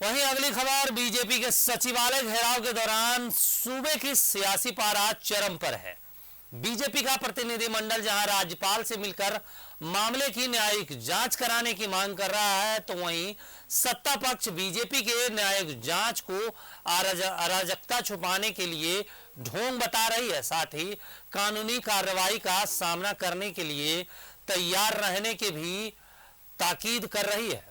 वहीं अगली खबर बीजेपी के सचिवालय घेराव के दौरान सूबे की सियासी पारा चरम पर है। बीजेपी का प्रतिनिधिमंडल जहां राज्यपाल से मिलकर मामले की न्यायिक जांच कराने की मांग कर रहा है, तो वहीं सत्ता पक्ष बीजेपी के न्यायिक जांच को अराजकता छुपाने के लिए ढोंग बता रही है। साथ ही कानूनी कार्रवाई का सामना करने के लिए तैयार रहने की भी ताकीद कर रही है।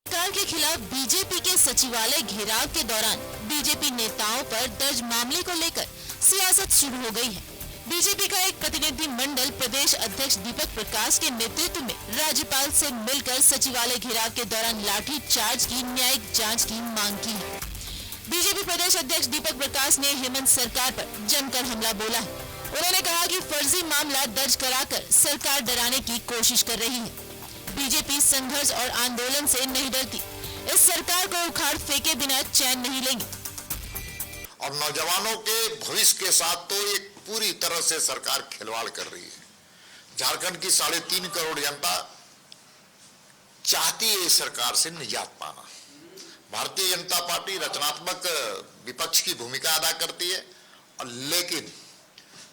सरकार के खिलाफ बीजेपी के सचिवालय घेराव के दौरान बीजेपी नेताओं पर दर्ज मामले को लेकर सियासत शुरू हो गई है। बीजेपी का एक प्रतिनिधि मंडल प्रदेश अध्यक्ष दीपक प्रकाश के नेतृत्व में राज्यपाल से मिलकर सचिवालय घेराव के दौरान लाठी चार्ज की न्यायिक जांच की मांग की है। बीजेपी प्रदेश अध्यक्ष दीपक प्रकाश ने हेमंत सरकार पर जमकर हमला बोला है। उन्होंने कहा कि फर्जी मामला दर्ज कराकर सरकार डराने की कोशिश कर रही है। बीजेपी संघर्ष और आंदोलन से नहीं डरती, इस सरकार को उखाड़ फेंके बिना चैन नहीं लेंगे। और नौजवानों के भविष्य के साथ तो एक पूरी तरह से सरकार खिलवाड़ कर रही है। झारखंड की 3.5 करोड़ जनता चाहती है इस सरकार से निजात पाना। भारतीय जनता पार्टी रचनात्मक विपक्ष की भूमिका अदा करती है, और लेकिन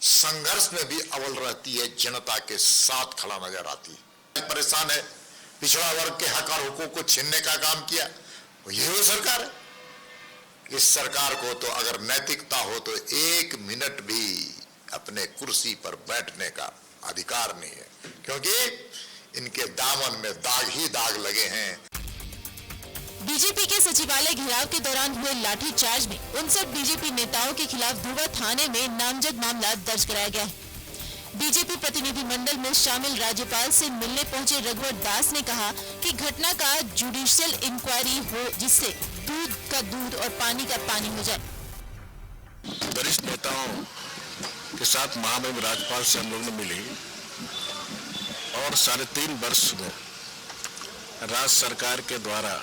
संघर्ष में भी अव्वल रहती है, जनता के साथ खड़ा नजर आती है। परेशान है, पिछड़ा वर्ग के हक और हुकूक को छीनने का काम किया, यही वो सरकार है। इस सरकार को तो अगर नैतिकता हो तो 1 मिनट भी अपने कुर्सी पर बैठने का अधिकार नहीं है, क्योंकि इनके दामन में दाग ही दाग लगे हैं। बीजेपी के सचिवालय घेराव के दौरान हुए लाठीचार्ज में 59 बीजेपी नेताओं के खिलाफ धुआ थाने में नामजद मामला दर्ज कराया गया है। बीजेपी प्रतिनिधि मंडल में शामिल राज्यपाल से मिलने पहुंचे रघुवर दास ने कहा कि घटना का जुडिशियल इंक्वायरी हो, जिससे दूध का दूध और पानी का पानी हो जाए। वरिष्ठ नेताओं के साथ महामहिम राज्यपाल से हम लोग ने मिली, और 3.5 वर्ष में राज्य सरकार के द्वारा,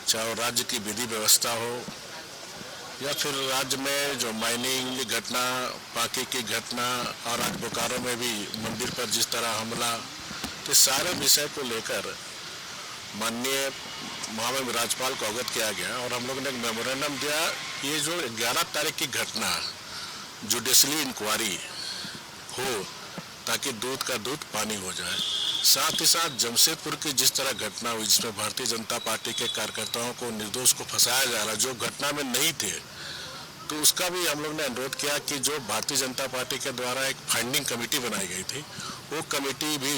चाहे राज्य की विधि व्यवस्था हो या फिर राज्य में जो माइनिंग घटना, पाकी की घटना, और आज बोकारो में भी मंदिर पर जिस तरह हमला, तो सारे विषय को लेकर माननीय महामहिम राज्यपाल को अवगत किया गया, और हम लोगों ने एक मेमोरेंडम दिया। ये जो 11 तारीख की घटना जुडिशली इंक्वायरी हो, ताकि दूध का दूध पानी हो जाए। साथ ही साथ जमशेदपुर की जिस तरह घटना हुई, जिसमें भारतीय जनता पार्टी के कार्यकर्ताओं को, निर्दोष को फंसाया जा रहा, जो घटना में नहीं थे, तो उसका भी हम लोग ने अनुरोध किया कि जो भारतीय जनता पार्टी के द्वारा एक फाइंडिंग कमेटी बनाई गई थी, वो कमेटी भी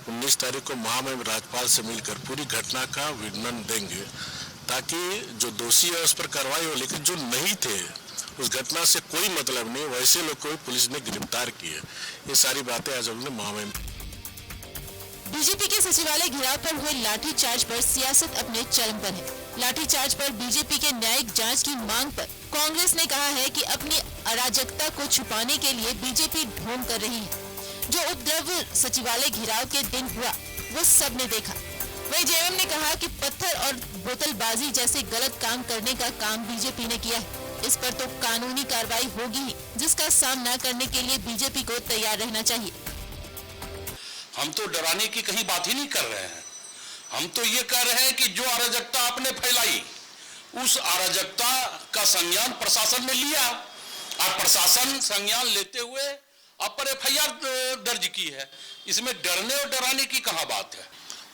19 तारीख को महामहिम राज्यपाल से मिलकर पूरी घटना का वर्णन देंगे, ताकि जो दोषी है उस पर कार्रवाई हो। लेकिन जो नहीं थे, उस घटना से कोई मतलब नहीं, वैसे लोग को पुलिस ने गिरफ्तार किए। ये सारी बातें आज हमने महामहिम। बीजेपी के सचिवालय घेराव पर हुए लाठीचार्ज पर सियासत अपने चरम पर है। लाठीचार्ज पर बीजेपी के न्यायिक जांच की मांग पर कांग्रेस ने कहा है कि अपनी अराजकता को छुपाने के लिए बीजेपी ढोंग कर रही है। जो उपद्रव सचिवालय घेराव के दिन हुआ, वो सब ने देखा। वहीं जेएमएम ने कहा कि पत्थर और बोतलबाजी जैसे गलत काम करने का काम बीजेपी ने किया है। इस पर तो कानूनी कार्रवाई होगी ही, जिसका सामना करने के लिए बीजेपी को तैयार रहना चाहिए। हम तो डराने की कहीं बात ही नहीं कर रहे हैं। हम तो ये कह रहे हैं कि जो अराजकता आपने फैलाई, उस अराजकता का संज्ञान प्रशासन ने लिया, और प्रशासन संज्ञान लेते हुए आप पर FIR दर्ज की है। इसमें डरने और डराने की कहाँ बात है।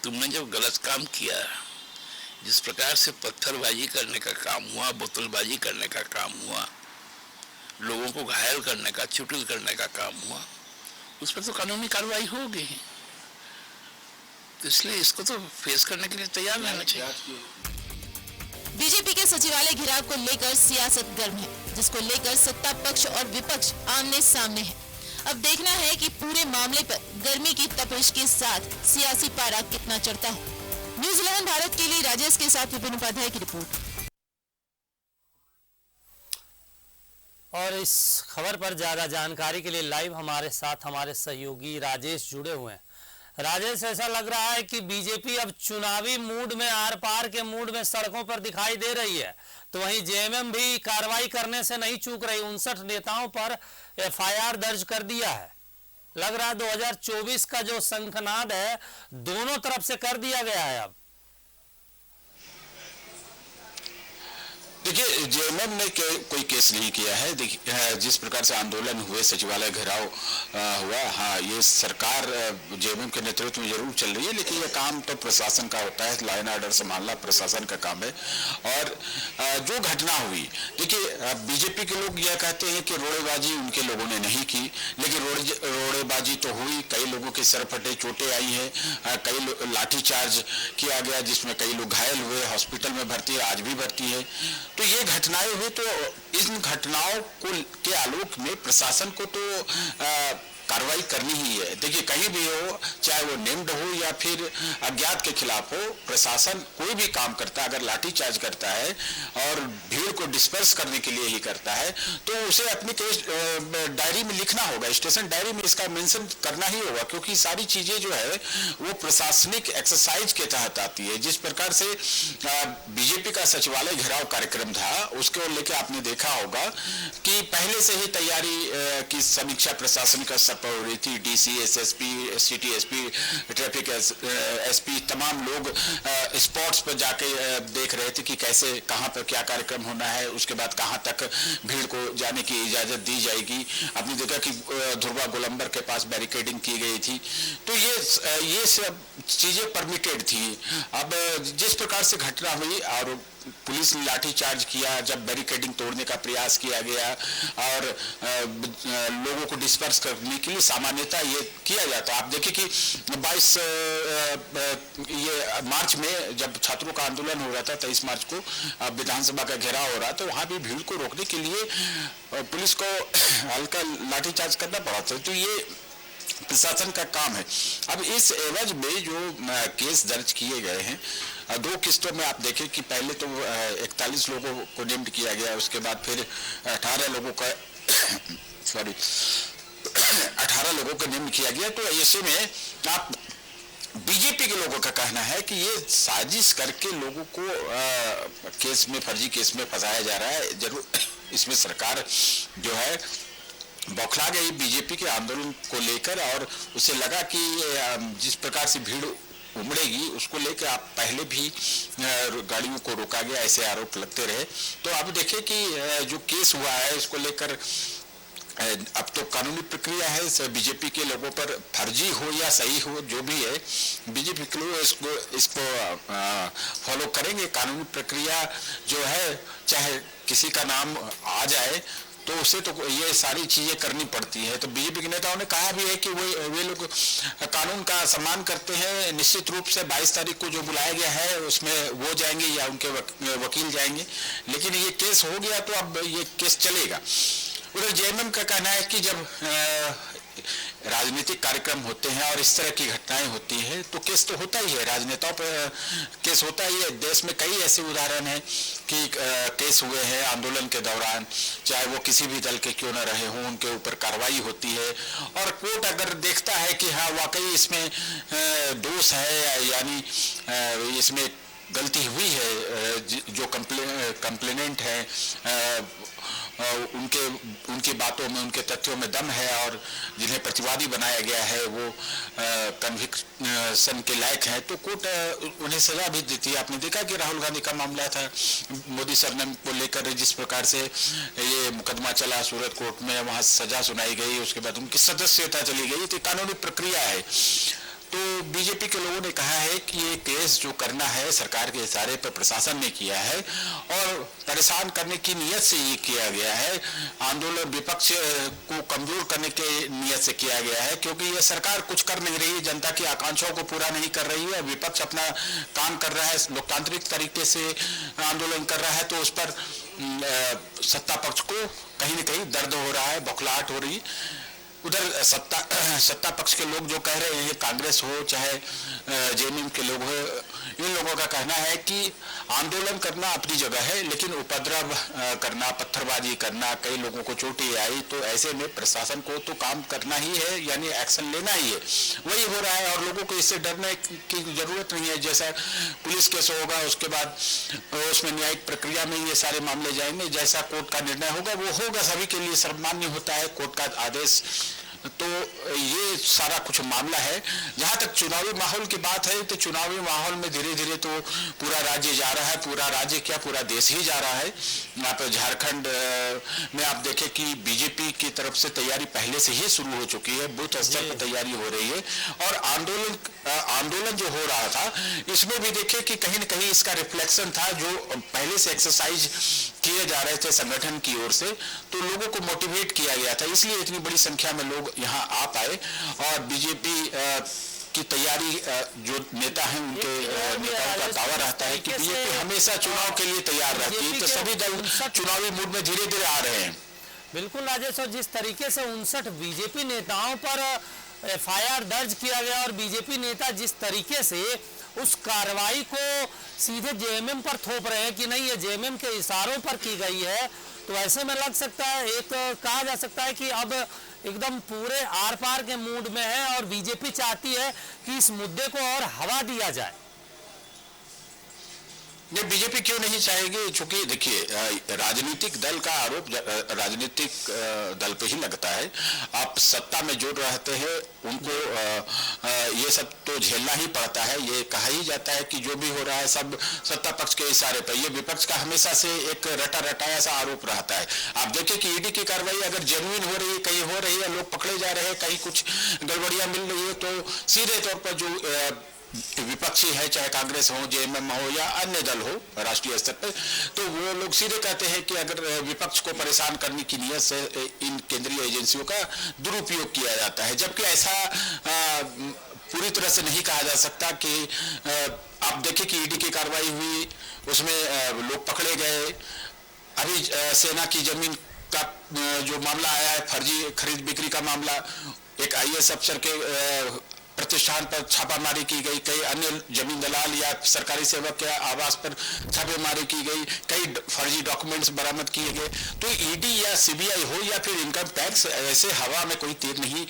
तुमने जब गलत काम किया, जिस प्रकार से पत्थरबाजी करने का काम हुआ, बोतलबाजी करने का काम हुआ, लोगों को घायल करने का, चुटिल करने का काम हुआ, उस पर तो कानूनी कार्रवाई होगी। तो इसलिए इसको तो फेस करने के लिए तैयार रहना चाहिए। बीजेपी के सचिवालय घेराव को लेकर सियासत गर्म है, जिसको लेकर सत्ता पक्ष और विपक्ष आमने सामने है। अब देखना है कि पूरे मामले पर गर्मी की तपिश के साथ सियासी पारा कितना चढ़ता है। न्यूज़ 11 भारत के लिए राजेश के साथ विपिन उपाध्याय की रिपोर्ट। और इस खबर पर ज्यादा जानकारी के लिए लाइव हमारे साथ हमारे सहयोगी राजेश जुड़े हुए हैं। राजेश, ऐसा लग रहा है कि बीजेपी अब चुनावी मूड में, आर पार के मूड में सड़कों पर दिखाई दे रही है, तो वहीं जेएमएम भी कार्रवाई करने से नहीं चूक रही। 59 नेताओं पर FIR दर्ज कर दिया है। लग रहा है 2024 का जो शंखनाद है, दोनों तरफ से कर दिया गया है। अब देखिए, जेएमएम ने कोई केस नहीं किया है। देखिए, जिस प्रकार से आंदोलन हुए, सचिवालय घेराव हुआ, हाँ, ये सरकार जेएमएम के नेतृत्व में जरूर चल रही है, लेकिन ये काम तो प्रशासन का होता है। लॉ एंड ऑर्डर संभालना प्रशासन का काम है। और जो घटना हुई, देखिए, बीजेपी के लोग यह कहते हैं कि रोड़ेबाजी उनके लोगों ने नहीं की, लेकिन रोड़ेबाजी तो हुई। कई लोगों के सर फटे, चोटें आई हैं, कई लाठीचार्ज किया गया, जिसमें कई लोग घायल हुए, हॉस्पिटल में भर्ती है, आज भी भर्ती है। तो ये घटनाएं हुई, तो इन घटनाओं को के आलोक में प्रशासन को तो कार्रवाई करनी ही है। देखिए, कहीं भी हो, चाहे वो नेम्ड हो या फिर अज्ञात के खिलाफ हो, प्रशासन कोई भी काम करता है, अगर लाठीचार्ज करता है और भीड़ को डिस्पर्स करने के लिए ही करता है, तो उसे अपनी केस डायरी में लिखना होगा, स्टेशन डायरी में इसका मेंशन करना ही होगा, क्योंकि सारी चीजें जो है वो प्रशासनिक एक्सरसाइज के तहत आती है। जिस प्रकार से बीजेपी का सचिवालय घेराव कार्यक्रम था, उसको लेकर आपने देखा होगा कि पहले से ही तैयारी की समीक्षा प्रशासन का पर हो रही थी। DC, SSP, city SP, traffic SP, तमाम लोग स्पॉट्स पर जाके देख रहे थे कि कैसे, कहां पर क्या कार्यक्रम होना है, उसके बाद कहां तक भीड़ को जाने की इजाजत दी जाएगी। आपने देखा कि ध्रुवा गोलंबर के पास बैरिकेडिंग की गई थी। तो ये सब चीजें परमिटेड थी। अब जिस प्रकार से घटना हुई और पुलिस ने लाठीचार्ज किया, जब बैरिकेडिंग तोड़ने का प्रयास किया गया और लोगों को डिस्पर्स करने के लिए सामान्यतः ये किया जाता। आप देखिए कि 22 ये मार्च में जब छात्रों का आंदोलन हो रहा था, 23 मार्च को विधानसभा का घेराव हो रहा था, वहां भी भीड़ को रोकने के लिए पुलिस को हल्का लाठीचार्ज करना पड़ा था। तो ये प्रशासन का काम है। अब इस एवज में जो केस दर्ज किए गए हैं, 2 किस्तों में आप देखें कि पहले तो 41 लोगों को निम्ड किया गया, उसके बाद फिर 18 लोगों का 18 लोगों को निम्न किया गया। तो ऐसे में आप बीजेपी के लोगों का कहना है कि ये साजिश करके लोगों को केस में, फर्जी केस में फंसाया जा रहा है। जरूर इसमें सरकार जो है बौखला गई बीजेपी के आंदोलन को लेकर, और उसे लगा कि जिस प्रकार से भीड़ उमड़ेगी उसको लेकर आप पहले भी गाड़ियों को रोका गया, ऐसे आरोप लगते रहे। तो अब देखें कि जो केस हुआ है इसको लेकर अब तो कानूनी प्रक्रिया है। बीजेपी के लोगों पर फर्जी हो या सही हो, जो भी है, बीजेपी के लोग इसको फॉलो करेंगे। कानूनी प्रक्रिया जो है, चाहे किसी का नाम आ जाए तो उसे तो ये सारी चीजें करनी पड़ती है। तो बीजेपी के नेताओं ने कहा भी है कि वे लोग कानून का सम्मान करते हैं। निश्चित रूप से 22 तारीख को जो बुलाया गया है उसमें वो जाएंगे या उनके वकील जाएंगे, लेकिन ये केस हो गया तो अब ये केस चलेगा। उधर जेएमएम का कहना है कि जब राजनीतिक कार्यक्रम होते हैं और इस तरह की घटनाएं होती हैं तो केस तो होता ही है, राजनेताओं पर केस होता ही है। देश में कई ऐसे उदाहरण हैं कि केस हुए हैं आंदोलन के दौरान, चाहे वो किसी भी दल के क्यों न रहे हों, उनके ऊपर कार्रवाई होती है और कोर्ट अगर देखता है कि हाँ वाकई इसमें दोष है, यानी इसमें गलती हुई है, जो कंप्लेनेंट है उनकी बातों में, उनके तथ्यों में दम है और जिन्हें प्रतिवादी बनाया गया है वो कन्विक्शन के लायक है, तो कोर्ट उन्हें सजा भी देती है। आपने देखा कि राहुल गांधी का मामला था, मोदी सरनेम को लेकर जिस प्रकार से ये मुकदमा चला सूरत कोर्ट में, वहां सजा सुनाई गई, उसके बाद उनकी सदस्यता चली गई। तो कानूनी प्रक्रिया है। तो बीजेपी के लोगों ने कहा है कि ये केस जो करना है सरकार के इशारे पर प्रशासन ने किया है और परेशान करने की नियत से ये किया गया है, आंदोलन विपक्ष को कमजोर करने के नियत से किया गया है, क्योंकि ये सरकार कुछ कर नहीं रही है, जनता की आकांक्षाओं को पूरा नहीं कर रही है, विपक्ष अपना काम कर रहा है, लोकतांत्रिक तरीके से आंदोलन कर रहा है, तो उस पर सत्ता पक्ष को कहीं न कहीं दर्द हो रहा है, बौखलाहट हो रही। उधर सत्ता पक्ष के लोग जो कह रहे हैं, कांग्रेस हो चाहे जेएमएम के लोग हो, इन लोगों का कहना है कि आंदोलन करना अपनी जगह है, लेकिन उपद्रव करना, पत्थरबाजी करना, कई लोगों को चोटें आई, तो ऐसे में प्रशासन को तो काम करना ही है, यानी एक्शन लेना ही है। वही हो रहा है और लोगों को इससे डरने की जरूरत नहीं है। जैसा पुलिस केस होगा उसके बाद उसमें न्यायिक प्रक्रिया में ये सारे मामले जाएंगे, जैसा कोर्ट का निर्णय होगा वो होगा, सभी के लिए सम्मान्य होता है। कोर्ट का आदेश तो ये सारा कुछ मामला है। जहां तक चुनावी माहौल की बात है तो चुनावी माहौल में धीरे धीरे तो पूरा राज्य जा रहा है, पूरा राज्य क्या पूरा देश ही जा रहा है। यहाँ पे झारखंड में आप देखें कि बीजेपी की तरफ से तैयारी पहले से ही शुरू हो चुकी है, बूथ स्तर पर तैयारी हो रही है और आंदोलन जो हो रहा था इसमें भी देखें कि कहीं न कहीं इसका रिफ्लेक्शन था जो पहले से एक्सरसाइज किए जा रहे थे संगठन की ओर से, तो लोगों को मोटिवेट किया गया था, इसलिए इतनी बड़ी संख्या में लोग यहाँ आ पाए। और बीजेपी की तैयारी जो नेता हैं उनके नेताओं का दावा रहता है कि बीजेपी हमेशा चुनाव के लिए तैयार रहती है, तो सभी दल चुनावी मूड में धीरे धीरे आ रहे हैं। बिल्कुल राजेश, और जिस तरीके से 59 बीजेपी नेताओं पर एफआईआर दर्ज किया गया और बीजेपी नेता जिस तरीके से उस कार्रवाई को सीधे जेएमएम पर थोप रहे हैं कि नहीं ये जेएमएम के इशारों पर की गई है, तो ऐसे में लग सकता है, एक कहा जा सकता है कि अब एकदम पूरे आर पार के मूड में है और बीजेपी चाहती है कि इस मुद्दे को और हवा दिया जाए। ये बीजेपी क्यों नहीं चाहेगी, चूंकि देखिए राजनीतिक दल का आरोप राजनीतिक दल पे ही लगता है। आप सत्ता में जो रहते हैं उनको ये सब तो झेलना ही पड़ता है। ये कहा ही जाता है कि जो भी हो रहा है सब सत्ता पक्ष के इशारे पर, ये विपक्ष का हमेशा से एक रटाया सा आरोप रहता है। आप देखिए कि ईडी की कार्रवाई अगर जेन्युइन हो रही है, कहीं हो रही है, लोग पकड़े जा रहे हैं, कहीं कुछ गड़बड़ियां मिल रही है, तो सीधे तौर पर जो विपक्षी है, चाहे कांग्रेस हो, जेएमएम हो या अन्य दल हो राष्ट्रीय स्तर पर, तो वो लोग सीधे कहते हैं कि अगर विपक्ष को परेशान करने की नीयत से इन केंद्रीय एजेंसियों का दुरुपयोग किया जाता है, जबकि ऐसा पूरी तरह से नहीं कहा जा सकता। कि आप देखें कि ईडी की कार्रवाई हुई, उसमें लोग पकड़े गए। अभी सेना की जमीन का जो मामला आया है, फर्जी खरीद बिक्री का मामला, एक आईएएस अफसर के प्रतिष्ठान पर छापामारी की गई, कई अन्य जमीन दलाल या सरकारी सेवक के आवास पर छापेमारी की गई, कई फर्जी डॉक्यूमेंट्स बरामद किए गए। तो ईडी या सीबीआई हो या फिर इनकम टैक्स, ऐसे हवा में कोई तीर नहीं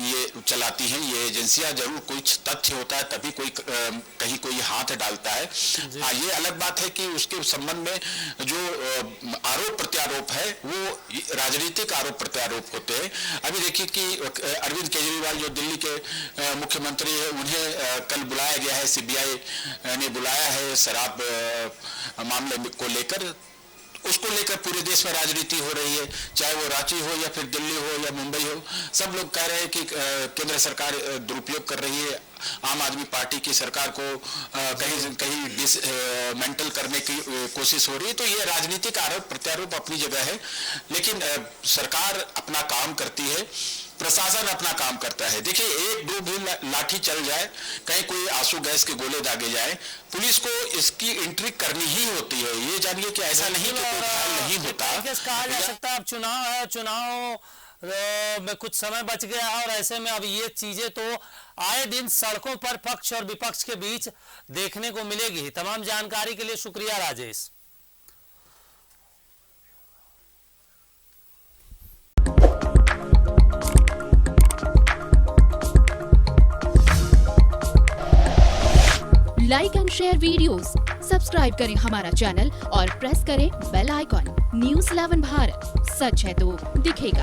ये चलाती हैं। ये एजेंसियां जरूर कुछ तथ्य होता है तभी कोई कहीं कोई हाथ डालता है। हाँ, ये अलग बात है कि उसके संबंध में जो आरोप प्रत्यारोप है वो राजनीतिक आरोप प्रत्यारोप होते हैं। अभी देखिए कि अरविंद केजरीवाल जो दिल्ली के मुख्यमंत्री है, उन्हें कल बुलाया गया है, सीबीआई ने बुलाया है शराब मामले को लेकर। उसको लेकर पूरे देश में राजनीति हो रही है, चाहे वो रांची हो या फिर दिल्ली हो या मुंबई हो। सब लोग कह रहे हैं कि केंद्र सरकार दुरुपयोग कर रही है, आम आदमी पार्टी की सरकार को कहीं डिसमेंटल करने की कोशिश हो रही है। तो ये राजनीतिक आरोप प्रत्यारोप अपनी जगह है, लेकिन सरकार अपना काम करती है, प्रशासन अपना काम करता है। देखिए, एक दो भी लाठी चल जाए, कहीं कोई आंसू गैस के गोले दागे जाए, पुलिस को इसकी एंट्री करनी ही होती है। ये जानिए कि ऐसा नहीं कि कोई घायल नहीं होता। कहा जा सकता है अब चुनाव है, चुनाव में कुछ समय बच गया है और ऐसे में अब ये चीजें तो आए दिन सड़कों पर पक्ष और विपक्ष के बीच देखने को मिलेगी। तमाम जानकारी के लिए शुक्रिया Rajesh. Like and share videos, subscribe करें हमारा चैनल और प्रेस करें बेल आइकॉन। न्यूज़ 11 भारत, सच है तो दिखेगा।